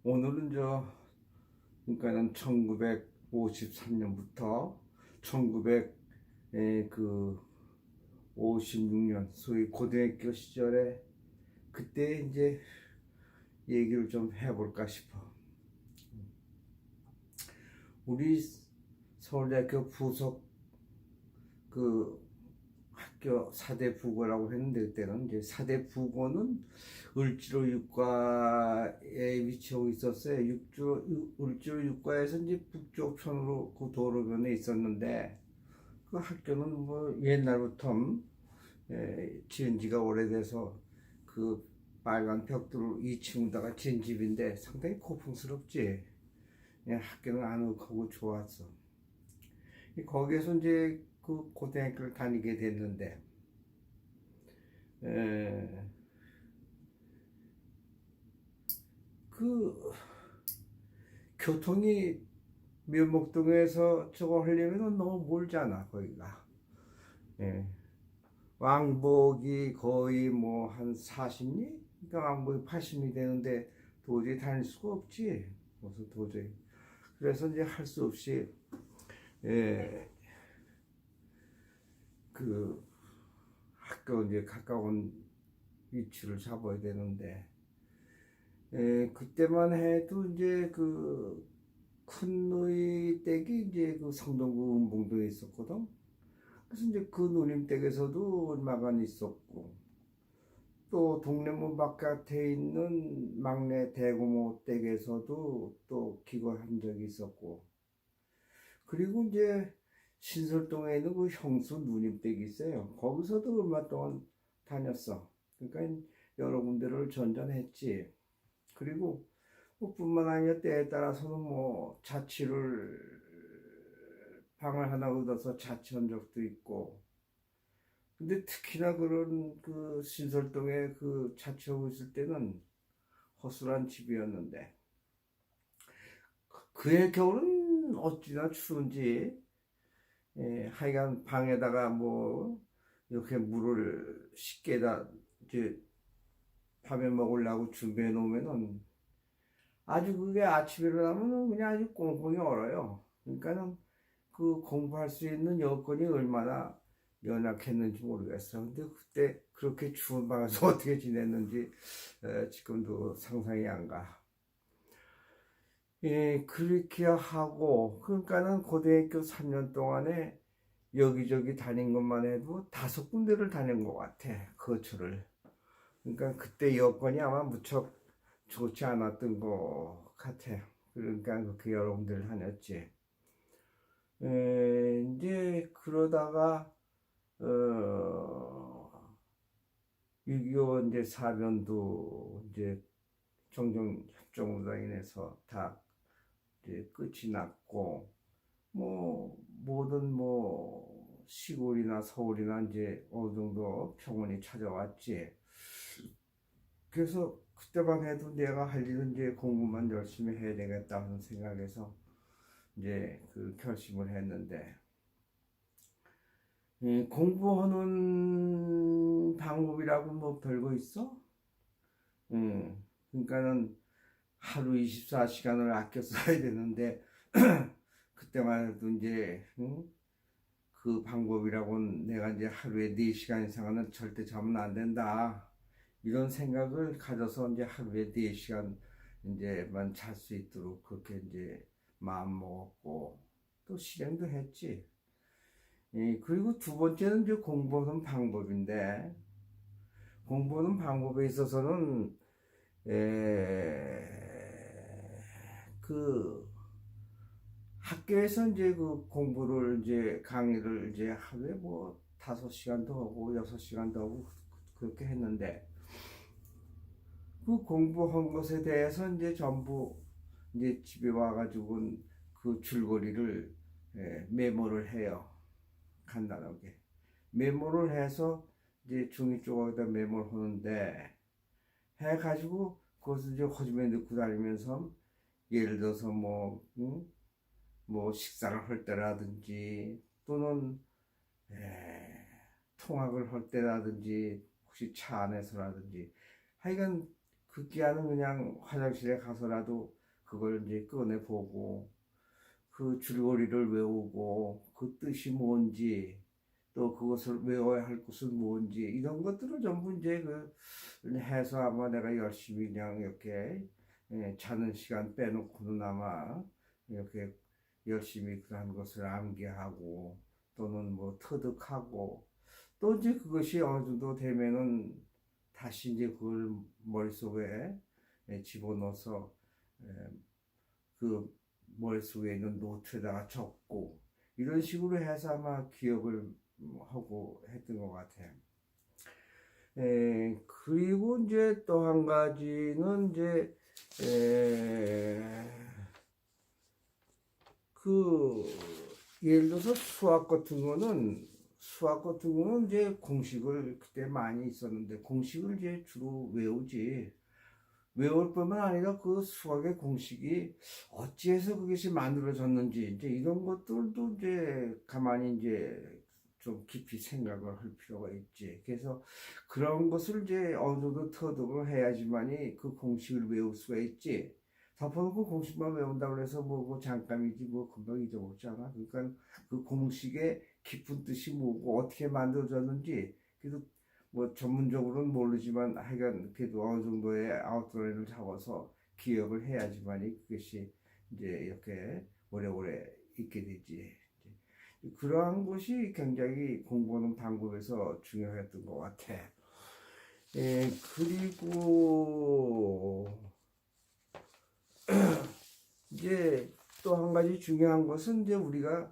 오늘은 그러니까는 1953년부터 1956년 소위 고등학교 시절에 그때 이제 얘기를 좀 해볼까 싶어. 우리 서울대학교 부속 그 학교 사대 부고라고 했는데, 그때는 이제 사대 부고는 을지로 육과에 위치하고 있었어요. 을지로 육과에서 이제 북쪽 편으로 그 도로변에 있었는데, 그 학교는 뭐 옛날부터 지은 지가 오래돼서 그 빨간 벽돌 2층에다가 지은 집인데 상당히 고풍스럽지. 학교는 아늑하고 좋았어. 거기에서 이제 그 고등학교를 다니게 됐는데, 그 교통이 면목동에서 저거 하려면 너무 멀잖아, 거기가. 예. 왕복이 거의 뭐 한 40리? 그러니까 왕복이 80리 되는데 도저히 다닐 수가 없지. 그래서 도저히. 그래서 이제 할 수 없이, 예, 그 학교 이제 가까운 위치를 잡아야 되는데, 그때만 해도 이제 그 큰 너희 댁이 이제 그 성동구 운봉동에 있었거든. 그래서 이제 그 누님 댁에서도 얼마간 있었고, 또 동네 문 바깥에 있는 막내 대고모 댁에서도 또 기거한 적이 있었고, 그리고 이제 신설동에 있는 그 형수 누님 댁이 있어요. 거기서도 얼마 동안 다녔어. 그러니까 여러 군데를 전전했지. 그리고 뭐 뿐만 아니라 때에 따라서는 뭐 자취를 방을 하나 얻어서 자취한 적도 있고. 근데 특히나 그런 그 신설동에 그 자취하고 있을 때는 허술한 집이었는데, 그의 겨울은 어찌나 추운지, 하여간 방에다가 뭐 이렇게 물을 식게다 이제 밤에 먹으려고 준비해 놓으면은 아주 그게 아침에 일어나면 그냥 아주 꽁꽁이 얼어요. 그러니까는 그 공부할 수 있는 여건이 얼마나 연약했는지 모르겠어. 근데 그때 그렇게 추운 방에서 어떻게 지냈는지 지금도 상상이 안 가. 그렇게 하고, 그러니까는 고등학교 3년 동안에 여기저기 다닌 것만 해도 5군데를 다닌 것 같아, 거처를. 그러니까 그때 여건이 아마 무척 좋지 않았던 것 같아. 그러니까 그렇게 여러 군데를 다녔지. 이제 그러다가 6.25 이제 사변도 이제 정정협정으로 인해서 다 이제 끝이 났고, 뭐 모든 뭐 시골이나 서울이나 이제 어느 정도 평온이 찾아왔지. 그래서 그때만 해도 내가 할 일은 이제 공부만 열심히 해야 되겠다는 생각에서 이제 그 결심을 했는데, 공부하는 방법이라고 뭐 별거 있어? 그러니까는 하루 24시간을 아껴 써야 되는데, 그때만 해도 이제 그 방법이라고는 내가 이제 하루에 4시간 이상은 절대 자면 안 된다, 이런 생각을 가져서 이제 하루에 4시간 이제만 잘 수 있도록 그렇게 이제 마음 먹었고, 또 실행도 했지. 그리고 두 번째는 이제 공부하는 방법인데, 공부하는 방법에 있어서는 그 학교에서 이제 그 공부를 이제 강의를 이제 하루에 뭐 5시간도 하고 6시간도 하고 그렇게 했는데, 그 공부한 것에 대해서 이제 전부 이제 집에 와가지고 그 줄거리를 메모를 해요. 간단하게 메모를 해서 이제 종이 조각에다 메모를 하는데, 해가지고 그것을 이제 허즘에 넣고 다니면서 예를 들어서 뭐 식사를 할 때라든지, 또는 통학을 할 때라든지, 혹시 차 안에서라든지, 하여간 급기야는 그냥 화장실에 가서라도 그걸 이제 꺼내 보고 그 줄거리를 외우고 그 뜻이 뭔지 또 그것을 외워야 할 것은 뭔지 이런 것들을 전부 이제 그 해서 아마 내가 열심히 그냥 이렇게 자는 시간 빼놓고는 아마 이렇게 열심히 그러한 것을 암기하고 또는 뭐 터득하고 또 이제 그것이 어느 정도 되면은 다시 이제 그걸 머릿속에 집어넣어서 그 머릿속에 있는 노트에다가 적고 이런 식으로 해서 아마 기억을 하고 했던 것 같아요. 그리고 이제 또 한 가지는 이제 그 예를 들어서 수학 같은 거는 이제 공식을 그때 많이 있었는데 공식을 이제 주로 외우지 외울 뿐만 아니라 그 수학의 공식이 어찌해서 그것이 만들어졌는지 이제 이런 것들도 이제 가만히 이제 좀 깊이 생각을 할 필요가 있지. 그래서 그런 것을 이제 어느 정도 터득을 해야지만이 그 공식을 외울 수가 있지. 덮어놓고 공식만 외운다고 해서 뭐 잠깐이지 뭐 금방 잊어먹잖아. 그러니까 그 공식의 깊은 뜻이 뭐고 어떻게 만들어졌는지 그래도 뭐 전문적으로는 모르지만 하여간 그래도 어느 정도의 아웃라인을 잡아서 기억을 해야지만이 그것이 이제 이렇게 오래오래 있게 되지. 그러한 것이 굉장히 공부하는 방법에서 중요했던 것 같아. 그리고 이제 또 한 가지 중요한 것은 이제 우리가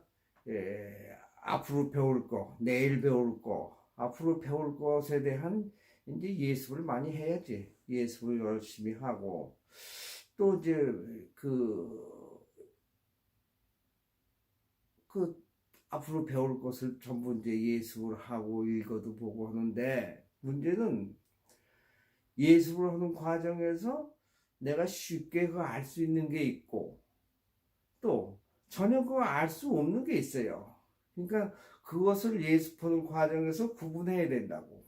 앞으로 배울 거, 내일 배울 거, 앞으로 배울 것에 대한 이제 예습을 많이 해야지. 예습을 열심히 하고 또 이제 그 앞으로 배울 것을 전부 이제 예습을 하고 읽어도 보고 하는데 문제는 예습을 하는 과정에서 내가 쉽게 그거 알 수 있는 게 있고 또 전혀 그거 알 수 없는 게 있어요. 그러니까 그것을 예습하는 과정에서 구분해야 된다고.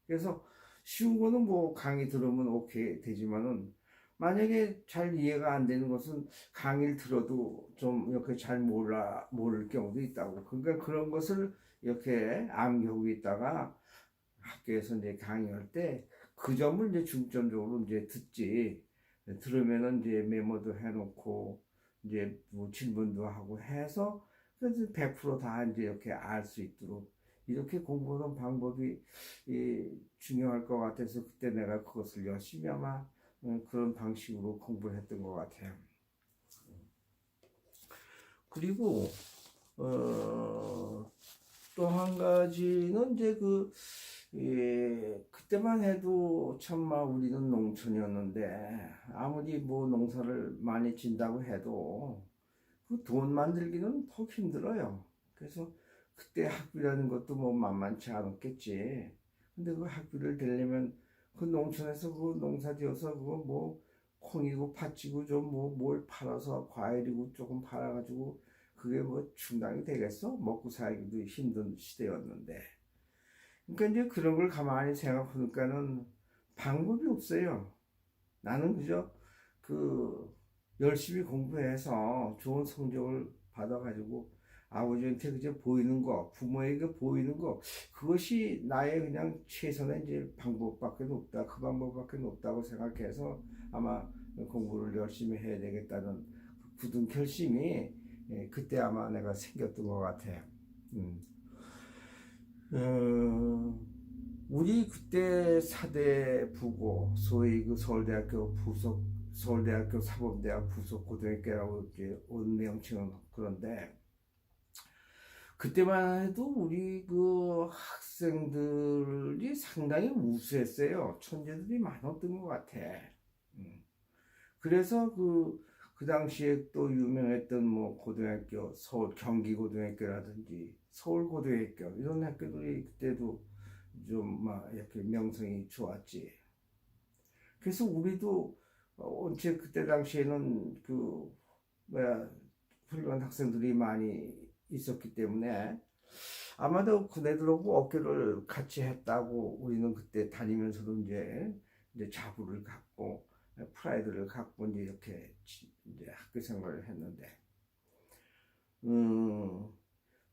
그래서 쉬운 거는 뭐 강의 들으면 오케이 되지만은 만약에 잘 이해가 안 되는 것은 강의를 들어도 좀 이렇게 잘 모를 경우도 있다고. 그러니까 그런 것을 이렇게 암기하고 있다가 학교에서 이제 강의할 때 그 점을 이제 중점적으로 이제 듣지. 들으면은 이제 메모도 해놓고 이제 뭐 질문도 하고 해서 그래서 100%다 이제 이렇게 알 수 있도록 이렇게 공부하는 방법이 중요할 것 같아서 그때 내가 그것을 열심히 아마 그런 방식으로 공부를 했던 것 같아요. 그리고 또 한 가지는 이제 그때만 해도 참마 우리는 농촌이었는데 아무리 뭐 농사를 많이 진다고 해도 그 돈 만들기는 더 힘들어요. 그래서 그때 학비라는 것도 뭐 만만치 않았겠지. 근데 그 학비를 대려면 그 농촌에서 그 농사 지어서 그거 뭐 콩이고 팥이고 좀 뭐 뭘 팔아서 과일이고 조금 팔아가지고 그게 뭐 충당이 되겠어? 먹고 살기도 힘든 시대였는데. 그러니까 이제 그런 걸 가만히 생각하니까는 방법이 없어요. 나는 그저 그 열심히 공부해서 좋은 성적을 받아가지고 아버지한테 그저 보이는 거, 부모에게 보이는 거, 그것이 나의 그냥 최선의 이제 방법밖에 없다. 그 방법밖에 없다고 생각해서 아마 공부를 열심히 해야 되겠다는 굳은 결심이 그때 아마 내가 생겼던 것 같아요. 우리 그때 사대 부고 소위 그 서울대학교 사범대학 부속 고등학교라고 이렇게 온 명칭은 그런데 그때만 해도 우리 그 학생들이 상당히 우수했어요. 천재들이 많았던 것 같아. 그래서 그 당시에 또 유명했던 뭐 고등학교, 서울 경기고등학교라든지 서울고등학교 이런 학교들이 그때도 좀 막 이렇게 명성이 좋았지. 그래서 우리도 언제 그때 당시에는 그 뭐야 훌륭한 학생들이 많이 있었기 때문에 아마도 그네들하고 어깨를 같이 했다고 우리는 그때 다니면서도 이제 이제 자부를 갖고 프라이드를 갖고 이제 이렇게 이제 학교 생활을 했는데,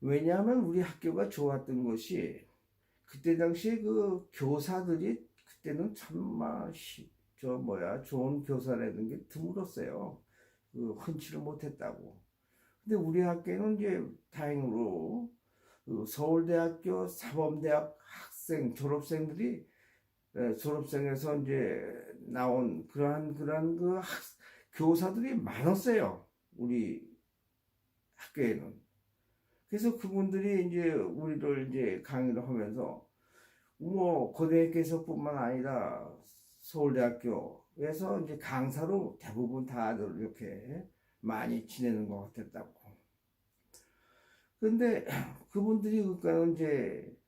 왜냐하면 우리 학교가 좋았던 것이 그때 당시에 그 교사들이 그때는 참마 저 뭐야 좋은 교사라는 게 드물었어요. 그 흔치를 못했다고. 근데 우리 학교는 이제 다행으로 그 서울대학교 사범대학 학생 졸업생들이 졸업생에서 이제 나온 그러한 그 교사들이 많았어요. 우리 학교에는. 그래서 그분들이 이제 우리를 이제 강의를 하면서 뭐 고등학교에서뿐만 아니라 서울대학교에서 이제 강사로 대부분 다들 이렇게 많이 지내는 것 같았다고. 근데 그분들이 그러니까 이제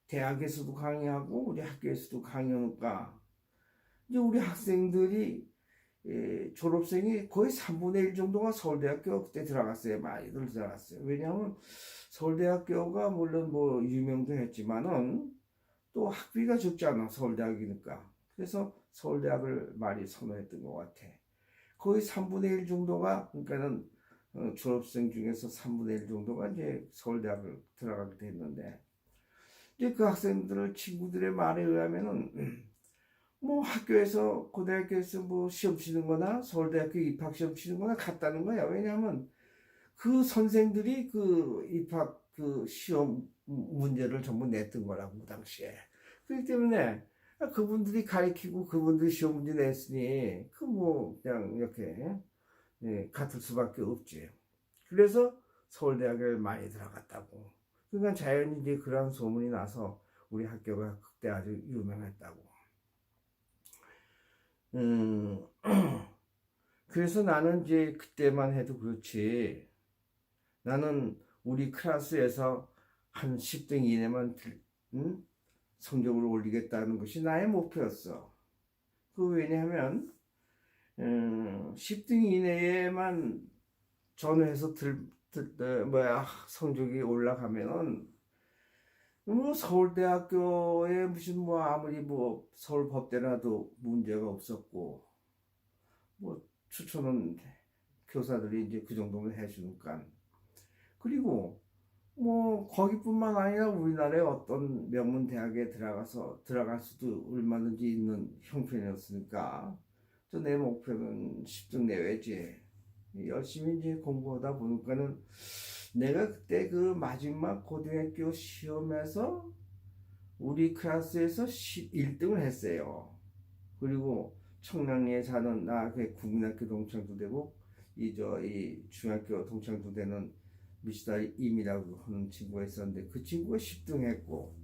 대학에서도 강의하고 우리 학교에서도 강의하니까 이제 우리 학생들이 졸업생이 거의 3분의 1 정도가 서울대학교 그때 들어갔어요. 많이들 들어갔어요. 왜냐하면 서울대학교가 물론 뭐 유명도 했지만은 또 학비가 적잖아. 서울대학이니까. 그래서 서울대학을 많이 선호했던 것 같아. 거의 3분의 1 정도가 그러니까는 졸업생 중에서 3분의 1 정도가 이제 서울대학을 들어가게 됐는데 이제 그 학생들을 친구들의 말에 의하면은 뭐 학교에서 고등학교에서 뭐 시험 치는 거나 서울대학교 입학 시험 치는 거나 같다는 거야. 왜냐하면 그 선생들이 그 입학 그 시험 문제를 전부 냈던 거라고 그 당시에. 그렇기 때문에 그분들이 가르치고 그분들이 시험 문제 냈으니 그 뭐 그냥 이렇게 같을 수밖에 없지. 그래서 서울대학을 많이 들어갔다고. 그러니까 자연히 이제 그런 소문이 나서 우리 학교가 그때 아주 유명했다고. 그래서 나는 이제 그때만 해도 그렇지. 나는 우리 클래스에서 한 10등 이내만 성적을 올리겠다는 것이 나의 목표였어. 그 왜냐하면 10등 이내에만 전후해서 성적이 올라가면은 뭐 서울대학교에 무슨 뭐 아무리 뭐 서울법대라도 문제가 없었고 뭐 추천은 교사들이 이제 그 정도면 해주니까. 그리고 뭐 거기뿐만 아니라 우리나라의 어떤 명문 대학에 들어갈 수도 얼마든지 있는 형편이었으니까 또 내 목표는 10등 내외지. 열심히 이제 공부하다 보니까는 내가 그때 그 마지막 고등학교 시험에서 우리 클래스에서 1등을 했어요. 그리고 청량리에 사는 그 국민학교 동창도 되고 이 중학교 동창도 되는 미스터 임이라고 하는 친구가 있었는데 그 친구가 10등 했고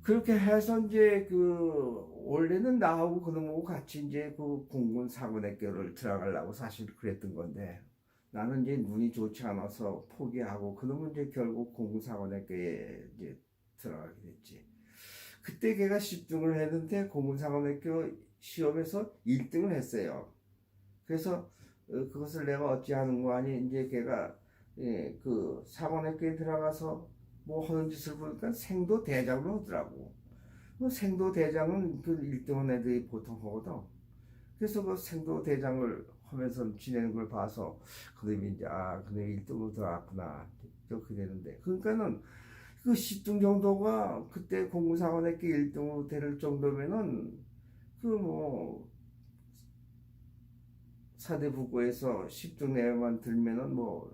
그렇게 해서 이제 그 원래는 나하고 그놈하고 같이 이제 그 공군 사관학교를 들어가려고 사실 그랬던 건데 나는 이제 눈이 좋지 않아서 포기하고 그놈은 이제 결국 공군 사관학교에 이제 들어가게 됐지. 그때 걔가 10등을 했는데 공군 사관학교 시험에서 1등을 했어요. 그래서 그것을 내가 어찌하는 거 아니 이제 걔가 그 사관학교에 들어가서 뭐 하는 짓을 보니까 생도 대장을 하더라고. 그 생도 대장은 그 1등한 애들이 보통 하거든. 그래서 그 생도 대장을 하면서 지내는 걸 봐서 그놈이 이제 그놈이 1등으로 들어갔구나 그렇게 되는데 그러니까는 그 10등 정도가 그때 공군사관학교 1등으로 될 정도면은 그 뭐 사대부고에서 10등 내외만 들면은 뭐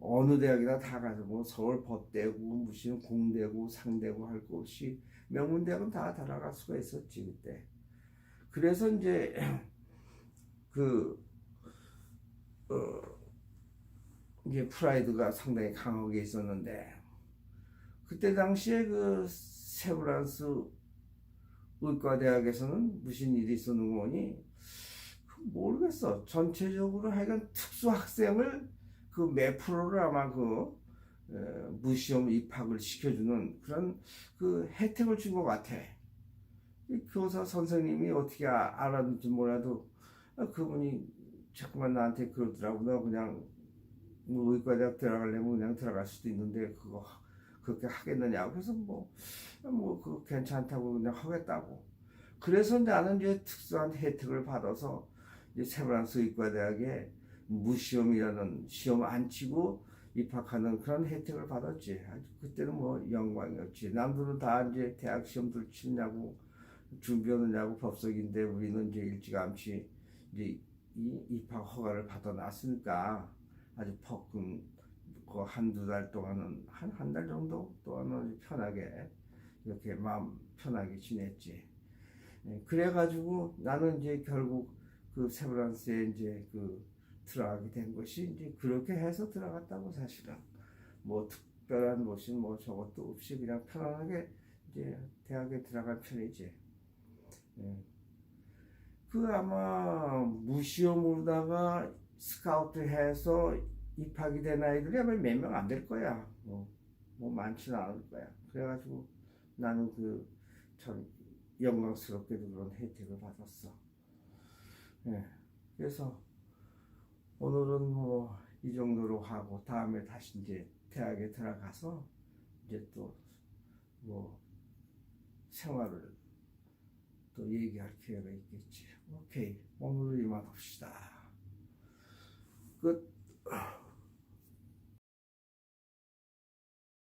어느 대학이나 다 가서 뭐 서울 법대고 무슨 공대고 상대고 할 것 없이 명문대학은 다 들어갈 수가 있었지 그때. 그래서 이제 그 이제 프라이드가 상당히 강하게 있었는데 그때 당시에 그 세브란스 의과대학에서는 무슨 일이 있었는 거니 모르겠어. 전체적으로 하여간 특수 학생을 그 몇 프로를 아마 그 무시험 입학을 시켜주는 그런 그 혜택을 준 것 같아. 이 교사 선생님이 어떻게 알았는지 몰라도 그분이 자꾸만 나한테 그러더라고. 너 그냥 뭐 의과대학 들어가려면 그냥 들어갈 수도 있는데 그렇게 하겠느냐고. 그래서 그 괜찮다고 그냥 하겠다고. 그래서 나는 이제 특수한 혜택을 받아서 이제 세브란스 의과대학에 무시험이라는 시험 안 치고 입학하는 그런 혜택을 받았지. 아주 그때는 뭐 영광이었지. 남들은 다 이제 대학 시험들 치느냐고 준비하느냐고 법석인데 우리는 이제 일찌감치 이제 이 입학 허가를 받아놨으니까 아주 퍽그 한두 달 동안은 한 달 정도 동안은 편하게 이렇게 마음 편하게 지냈지. 그래가지고 나는 이제 결국 그 세브란스에 이제 그 들어가게 된 것이 이제 그렇게 해서 들어갔다고. 사실은 뭐 특별한 것이 뭐 저것도 없이 그냥 편안하게 이제 대학에 들어간 편이지. 예. 그 아마 무시험으로다가 스카우트 해서 입학이 된 아이들이 아마 몇 명 안 될 거야. 뭐 많지는 않을 거야. 그래가지고 나는 참 영광스럽게도 그런 혜택을 받았어. 예. 그래서 오늘은 뭐 이 정도로 하고 다음에 다시 이제 대학에 들어가서 이제 또 뭐 생활을 또 얘기할 기회가 있겠지. 오케이. 오늘은 이만 합시다. 끝.